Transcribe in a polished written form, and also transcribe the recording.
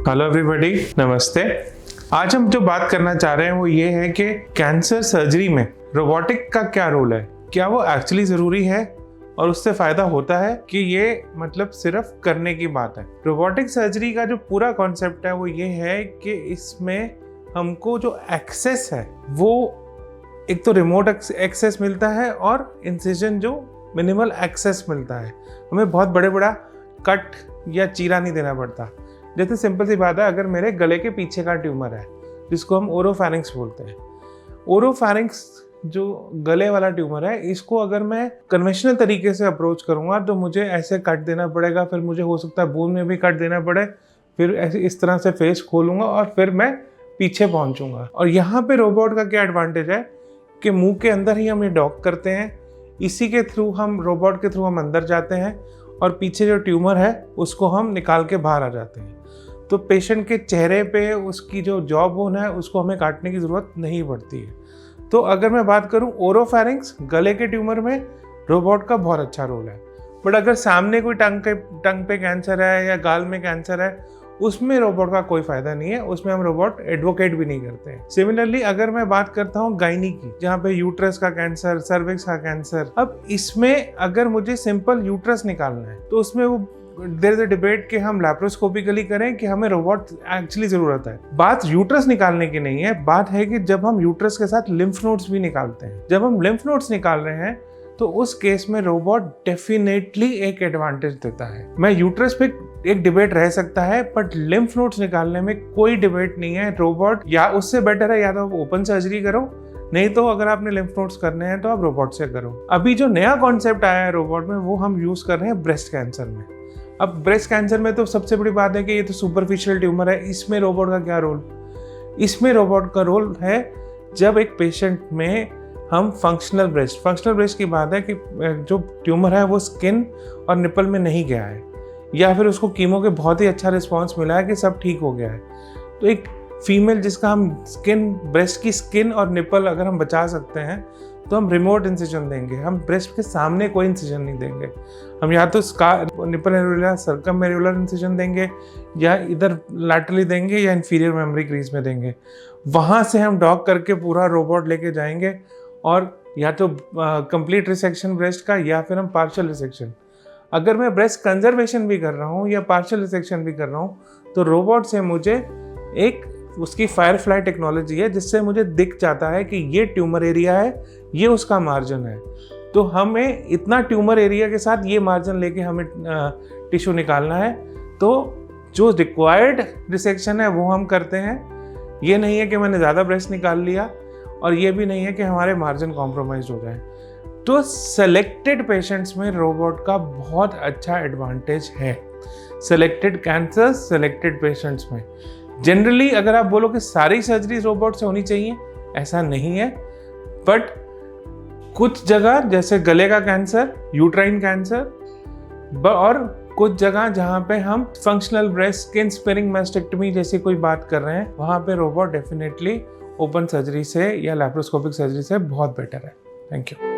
Hello everybody, नमस्ते। आज हम जो बात करना चाह रहे हैं वो ये है कि कैंसर सर्जरी में रोबोटिक का क्या रोल है, क्या वो एक्चुअली ज़रूरी है और उससे फ़ायदा होता है कि ये मतलब सिर्फ करने की बात है। रोबोटिक सर्जरी का जो पूरा कॉन्सेप्ट है वो ये है कि इसमें हमको जो एक्सेस है वो एक तो रिमोट एक्सेस मिलता है और इंसिजन जो मिनिमल एक्सेस मिलता है। हमें बहुत बड़ा कट या चीरा नहीं देना पड़ता। जैसे सिंपल सी बात है, अगर मेरे गले के पीछे का ट्यूमर है जिसको हम ओरोफैरिंक्स बोलते हैं, ओरोफैरिंक्स जो गले वाला ट्यूमर है, इसको अगर मैं कन्वेंशनल तरीके से अप्रोच करूँगा तो मुझे ऐसे कट देना पड़ेगा, फिर मुझे हो सकता है बून में भी कट देना पड़े, फिर ऐसे इस तरह से फेस खोलूँगा और फिर मैं पीछे पहुँचूँगा। और यहाँ पे रोबोट का क्या एडवांटेज है कि मुंह के अंदर ही हम ये डॉक करते हैं, इसी के थ्रू हम रोबोट के थ्रू हम अंदर जाते हैं और पीछे जो ट्यूमर है उसको हम निकाल के बाहर आ जाते हैं। तो पेशेंट के चेहरे पे उसकी जो जॉ बोन है उसको हमें काटने की ज़रूरत नहीं पड़ती है। तो अगर मैं बात करूं ओरोफैरिंक्स गले के ट्यूमर में, रोबोट का बहुत अच्छा रोल है। बट अगर सामने कोई टंग पे कैंसर है या गाल में कैंसर है, उसमें रोबोट का कोई फायदा नहीं है, उसमें हम रोबोट एडवोकेट भी नहीं करते हैं। सिमिलरली अगर मैं बात करता हूँ गायनी की, जहाँ पे यूट्रस का कैंसर, सर्विक्स का कैंसर, अब इसमें अगर मुझे सिंपल यूट्रस निकालना है तो उसमें वो देयर इज अ डिबेट कि हम लैप्रोस्कोपिकली करें कि हमें रोबोट एक्चुअली जरूरत है। बात यूट्रस निकालने की नहीं है, बात है कि जब हम यूट्रस के साथ लिम्फ नोड्स भी निकालते हैं, जब हम लिम्फ नोड्स निकाल रहे हैं तो उस केस में रोबोट डेफिनेटली एक एडवांटेज देता है। मैं यूट्रस पे एक डिबेट रह सकता है, बट लिम्फ नोड्स निकालने में कोई डिबेट नहीं है। रोबोट या उससे बेटर है, या तो आप ओपन सर्जरी करो, नहीं तो अगर आपने लिम्फ नोड्स करने हैं तो आप रोबोट से करो। अभी जो नया कॉन्सेप्ट आया है रोबोट में, वो हम यूज कर रहे हैं ब्रेस्ट कैंसर में। अब ब्रेस्ट कैंसर में तो सबसे बड़ी बात है कि ये तो सुपरफिशियल ट्यूमर है, इसमें रोबोट का क्या रोल? इसमें रोबोट का रोल है जब एक पेशेंट में हम फंक्शनल ब्रेस्ट की बात है कि जो ट्यूमर है वो स्किन और निपल में नहीं गया है, या फिर उसको कीमो के बहुत ही अच्छा रिस्पांस मिला है कि सब ठीक हो गया है। तो एक फीमेल जिसका हम ब्रेस्ट की स्किन और निपल अगर हम बचा सकते हैं तो हम रिमोट इंसिजन देंगे, हम ब्रेस्ट के सामने कोई इंसिजन नहीं देंगे। हम या तो nipple area circum areolar incision देंगे, या इधर लैटरली देंगे, या इंफीरियर मेमोरी क्रीज में देंगे। वहाँ से हम डॉक करके पूरा रोबोट लेके जाएंगे और या तो कंप्लीट रिसेक्शन ब्रेस्ट का, या फिर हम पार्शियल रिसेक्शन। अगर मैं ब्रेस्ट कंजर्वेशन भी कर रहा हूँ या पार्शियल रिसेक्शन भी कर रहा हूँ तो रोबोट से मुझे एक उसकी फायरफ्लाई टेक्नोलॉजी है जिससे मुझे दिख जाता है कि ये ट्यूमर एरिया है, ये उसका मार्जिन है। तो हमें इतना ट्यूमर एरिया के साथ ये मार्जिन लेके हमें टिश्यू निकालना है, तो जो रिक्वायर्ड रिसेक्शन है वो हम करते हैं। ये नहीं है कि मैंने ज़्यादा ब्रेस्ट निकाल लिया, और ये भी नहीं है कि हमारे मार्जिन कॉम्प्रोमाइज हो जाए। तो सेलेक्टेड पेशेंट्स में रोबोट का बहुत अच्छा एडवांटेज है, सेलेक्टेड कैंसर सेलेक्टेड पेशेंट्स में। जनरली अगर आप बोलो कि सारी सर्जरी रोबोट से होनी चाहिए, ऐसा नहीं है। बट कुछ जगह जैसे गले का कैंसर, यूट्राइन कैंसर, और कुछ जगह जहाँ पे हम functional breast skin sparing mastectomy जैसी कोई बात कर रहे हैं, वहाँ पे रोबोट डेफिनेटली ओपन सर्जरी से या लैप्रोस्कोपिक सर्जरी से बहुत बेटर है। Thank you.